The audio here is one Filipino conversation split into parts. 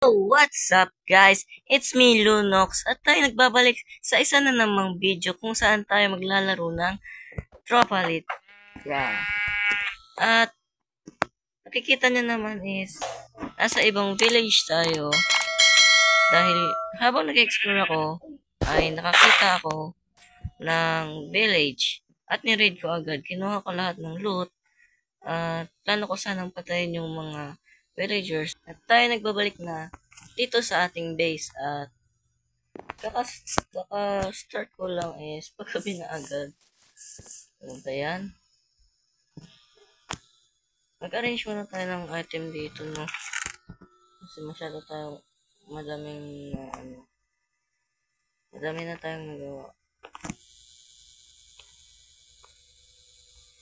What's up guys? It's me Lunox at tayo nagbabalik sa isa na namang video kung saan tayo maglalaro ng Tropalit Craft. At nakikita nyo naman is nasa ibang village tayo dahil habang nag-explore ako ay nakakita ako ng village at ni-raid ko agad. Kinuha ko lahat ng loot at plano ko sanang patayin yung mga villagers. At tayo nagbabalik na dito sa ating base at kaka-start ko lang is paggabi na agad. Ano yan? Mag-arrange muna tayo ng item dito, no? Kasi masyado tayong madami na tayong nagawa.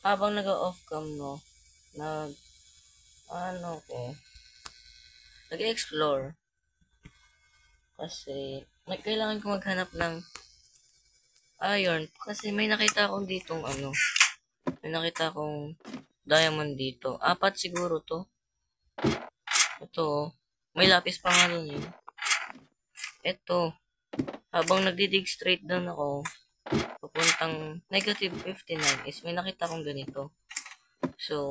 Habang nag-off cam, no? Nag-explore. Kasi kailangan ko maghanap ng iron kasi may nakita akong ditong may nakita akong diamond dito. 4 siguro to. Ito, may lapis pa nga dun eh. Ito, habang nagdidig straight down ako, papuntang -59 is may nakita akong ganito. So,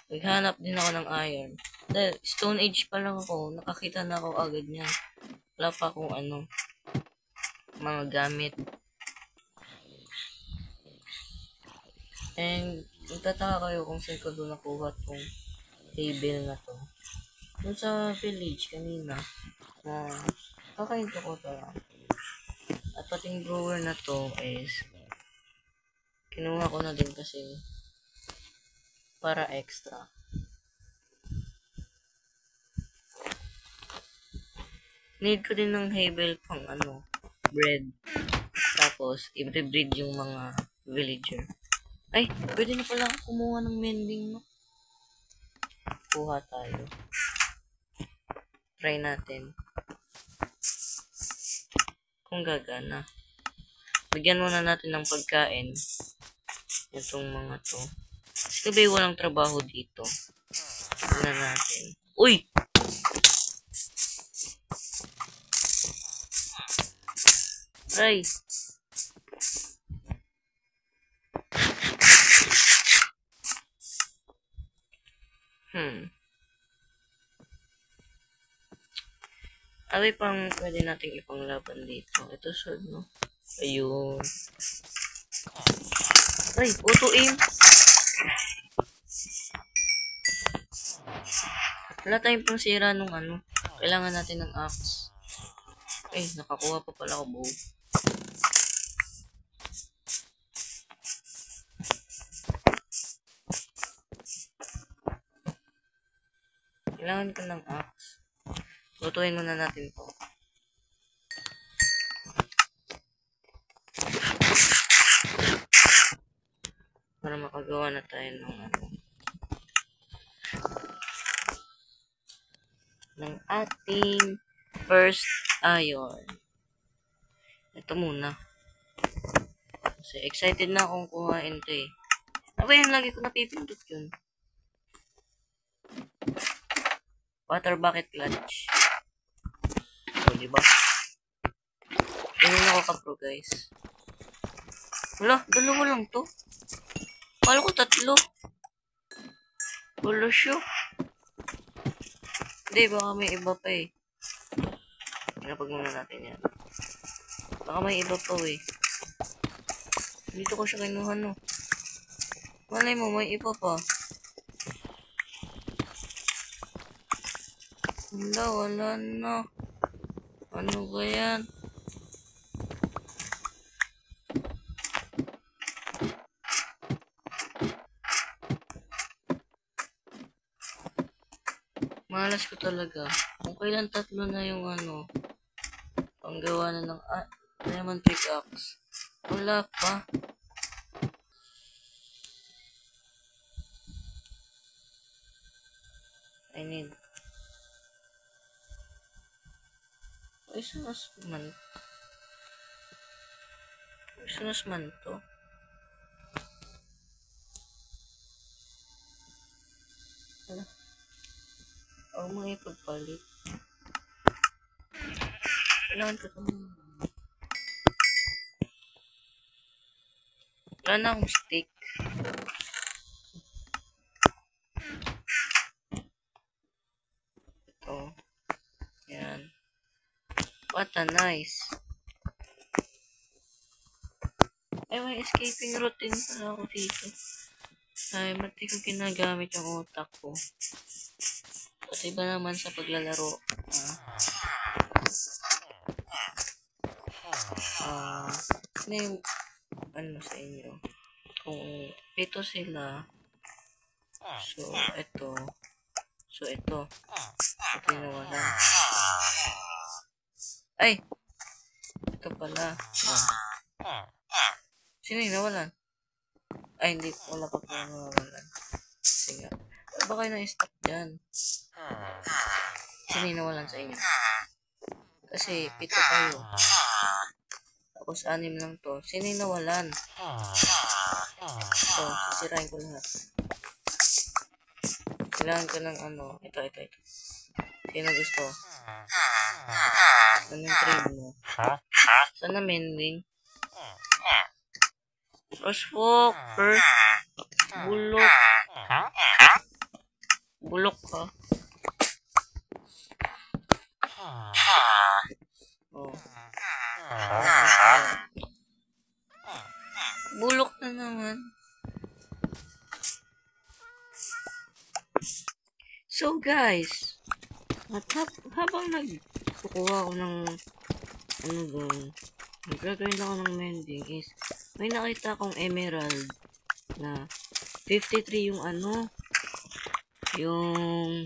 naghanap din ako ng iron. Dahil Stone Age pa lang ako, nakakita na ako agad niyan. Wala pa akong mga gamit. And magtataka kayo kung saan ko doon nakuha tong table na to. Doon sa village kanina na kakainto ko to lang. At pating brewer na to is kinuha ko na din kasi para extra. Need ko din ng havel pang bread. Tapos, i-breed yung mga villager. Ay, pwede na pala kumuha ng mending, no? Kuha tayo. Try natin. Kung gagana. Bigyan muna natin ng pagkain. Itong mga to. Kasi ba walang trabaho dito? Tignan natin. Uy! Ay! Abay pang pwede nating ipanglaban dito. Ito sword, no? Ayun. Ay! Auto aim! Wala tayong pang sira nung Kailangan natin ng axe. Ay, nakakuha pa pala ako bow. Kailangan ko ng axe. Lutuin muna natin to. Para makagawa na tayo ng ating first iron. Ito muna. Kasi excited na akong kuhain to eh. Aba yan, lagi ko napipindot yun. Water bucket clutch. O, diba? Ganyan ako ka-pro, guys. Wala, 2 lang to. Kala ko 3. Wala siya. Hindi, baka may iba pa eh. Pinapag muna natin yan. Baka may iba pa eh. Dito ko siya kinuha, no. Malay mo, may iba pa. Wala na. Ano ba yan? Malas ko talaga. Kung kailan 3 na yung panggawa na ng diamond pickaxe. Wala pa. I need Poisonous man to. Wala. Huwag mo ipagpalit. Kailangan ko ito. Wala na akong stick. Ito. Yan. What a nice. Ay, may escaping routine pala ako dito. Ay, mati ko ginagamit yung utak ko. Kasi iba naman sa paglalaro. Ano yung, ano sa inyo? Kung ito sila, so, ito. So, ito. Ito yung nawala. Ay! Ito pala. Sino yung nawalan? Ay, hindi. Wala pa pala nawalan. Sige. Ba kayo na-stop dyan? Sino yung nawalan sa inyo? Kasi, 7 kayo. Tapos, 6 lang to. Sino yung nawalan? Ito, sisirain ko lahat. Kailangan ko ng ano. Ito. Sino gusto? Anong trade mo? Sana mending? Frostwalker. Bulok. Bulok ka. Oh. Bulok na naman. So guys, habang nagkukuha ako ng ano doon, nagagawin ako ng mending is may nakita akong emerald na 53 yung ano, yung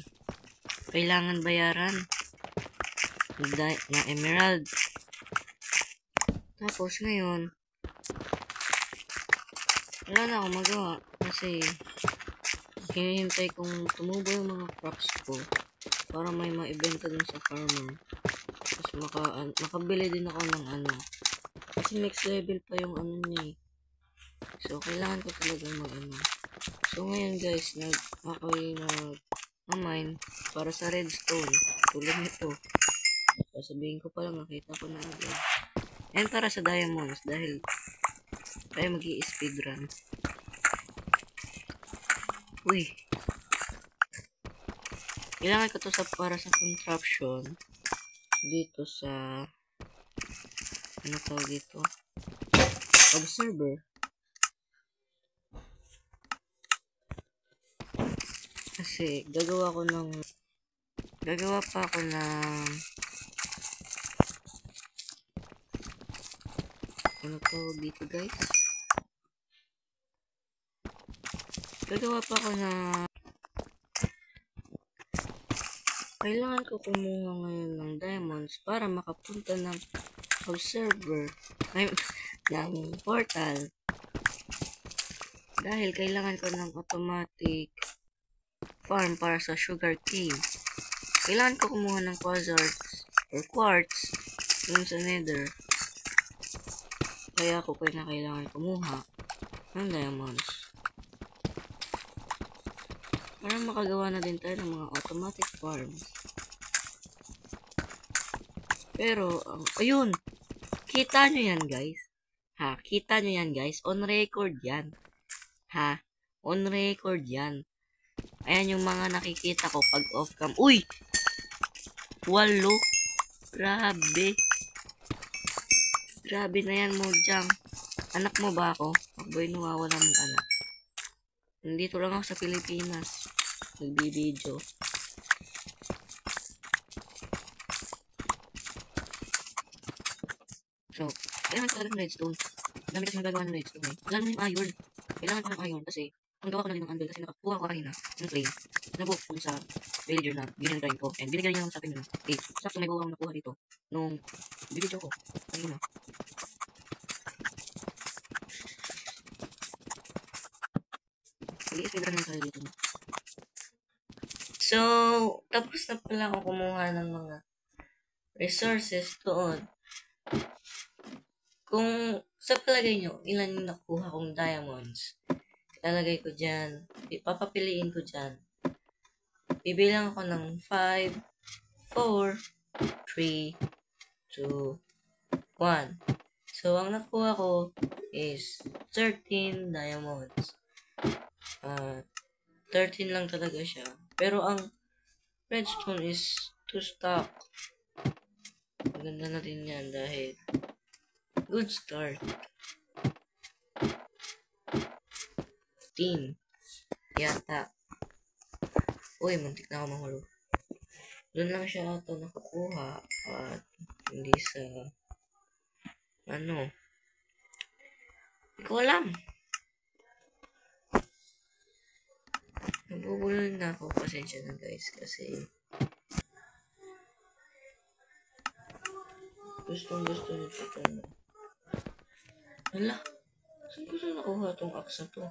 kailangan bayaran na emerald. Tapos ngayon, wala na akong magawa kasi hinihintay kong tumubo yung mga crops ko para may maibenta dun sa farmer. Tapos makabili din ako ng ano. Kasi next level pa yung ano niya eh. So, kailangan ko talaga mag-ano. So, ngayon guys, ako'y nag-mine para sa redstone. Tulad nito. Sasabihin ko pa lang, nakita ko na agad. And para sa diamonds, dahil tayo mag-i-speedrun. Uy. Kailangan ko to para sa contraption. Dito sa ano tawag dito? Observer. Kasi gagawa pa ako ng ano tawag dito guys? Gagawa pa ako na kailangan ko kumuha ngayon ng diamonds para makapunta ng observer ng portal. Dahil kailangan ko ng automatic farm para sa sugar cane. Kailangan ko kumuha ng quartz dun sa nether. Kaya ako kailangan kumuha ng diamonds. Para makagawa na din tayo ng mga automatic farms. Pero, ayun! Kita nyo yan guys. Ha? Kita nyo yan guys. On record yan. Ha? On record yan. Ayan yung mga nakikita ko pag off cam. Uy! 8. Grabe. Grabe na yan mo, Jang. Anak mo ba ako? Ako'y nawawala mong anak. Nandito lang ako sa Pilipinas. Nagbibideo. So, kailangan ko talaga ng redstone. Dami kasi magagawa ng redstone eh. Lalo na yung iron. Kailangan ko ng iron kasi ang gawa ko na rin ng anvil kasi nakakuha ko kanina ng clay. Nabuo ko sa villager na binigyan ko. And binigyan niya lang sa akin na sakto may gawa akong nakuha dito nung video ko. Kanina. Mag-i-speedrun lang tayo dito. So, tapos na pala ako kumuha ng mga resources doon. Kung sa palagay nyo, ilan yung nakuha kong diamonds, ilalagay ko dyan, papapiliin ko dyan. Bibilang ako ng 5, 4, 3, 2, 2, 1. So, ang nakuha ko is 13 diamonds. 13 lang talaga siya. Pero ang redstone is 2 stack. Maganda na din yan dahil good start. Team. Yata. Uy, muntik na ako mahulog. Doon lang siya ata nakukuha at hindi sa hindi ko alam. Nabubulol na ako. Pasensya na guys kasi gusto nito itong hala. Saan ko na nakuha itong axe to?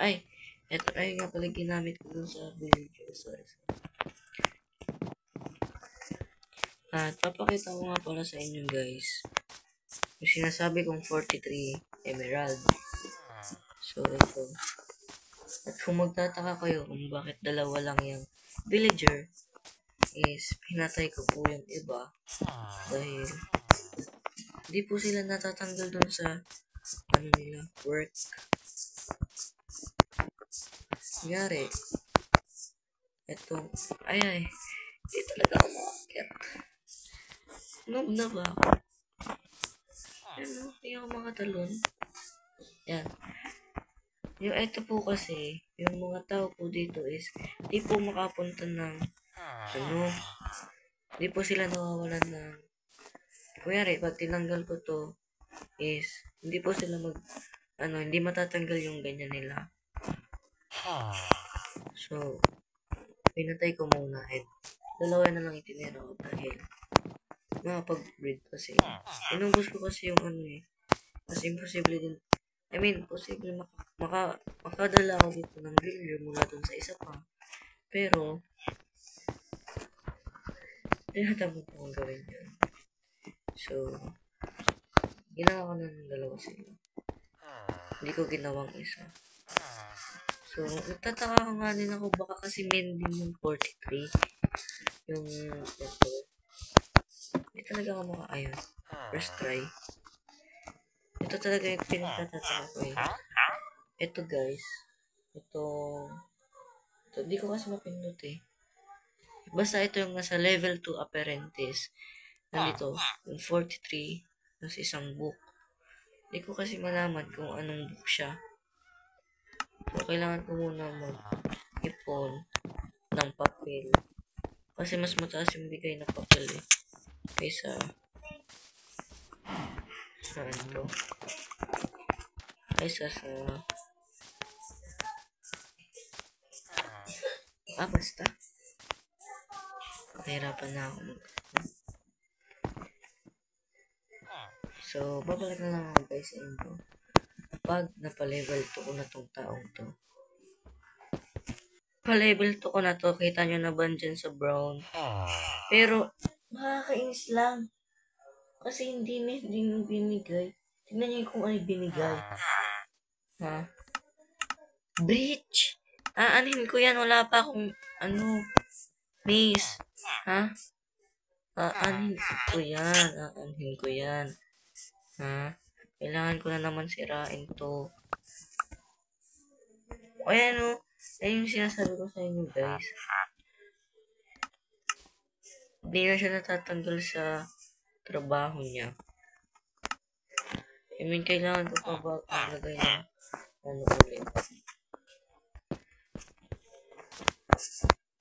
Ay, eto ay nga pala ginamit ko dun sa villager. Sorry. At papakita ko nga pala sa inyo guys. Yung sinasabi kong 43 emerald. So, ito. At kung magtataka kayo kung bakit dalawa lang yung villager, is pinatay ko po yung iba. Dahil, hindi po sila natatanggal dun sa, work. Nangyari, ito, ay, hindi talaga ako makakit. Noob na ba ako? Hindi ako makatalon. Yan. Yung ito po kasi, yung mga tao po dito is, di po makapunta ng, di po sila nawawalan ng, kunyari, pag tinanggal ko to, is, hindi po sila hindi matatanggal yung ganyan nila. So, pinatay ko muna at dalawa na lang itinira ko dahil makapag-breed kasi. Inumbos ko kasi yung kasi imposible din. Posible makadala ako dito ng villager mula dun sa isa pa. Pero, tinatamad ko gawin yun. So, ginawa ko na ng dalawa sila. Hindi ko ginawang isa. So, nagtataka ko nga din ako baka kasi main din yung 43. Yung ito. Hindi talaga ako makaayon. First try. Ito talaga yung pinagtatataka ko eh. Ito guys. Ito, di ko kasi mapindot eh. Basta ito yung nasa level 2 apprentice. Nandito, yung 43, nasa isang book. Di ko kasi malaman kung anong book siya. So, kailangan ko muna mag-ipon ng papel. Kasi mas mataas yung bigay ng papel eh. Kaysa kaysa sa basta nahirapan na ako so babalik na lang ako guys sa inyo pag napalevel 2 ko na tong taong to. Pa-level 2 ko na to, kita nyo na ba dyan sa brown, pero makakainis lang kasi hindi mo binigay. Tignan nyo kung ano binigay. Breach. Aanhin ko yan. Wala pa akong, maze. Aanhin ko yan. Aanhin ko yan. Kailangan ko na naman sirain to. O yan o. Yan yung sinasabi ko sa inyo guys. Hindi na siya natatanggal sa trabaho niya. Kailangan ko pa ba maglagay ng ulit.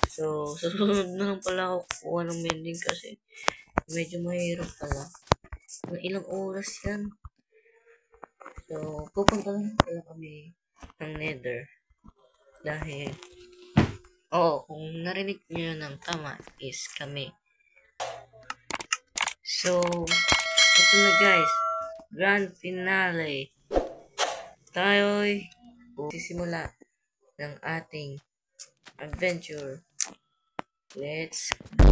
So, susunod na lang pala ako kukuha ng mending kasi medyo mahirap pala. Ilang oras yan. So, pupunta lang pala kami ng nether. Dahil, kung narinig nyo ng tama is kami. So, ito na guys. Grand finale. Tayo'y sisimula ng ating adventure. Let's go.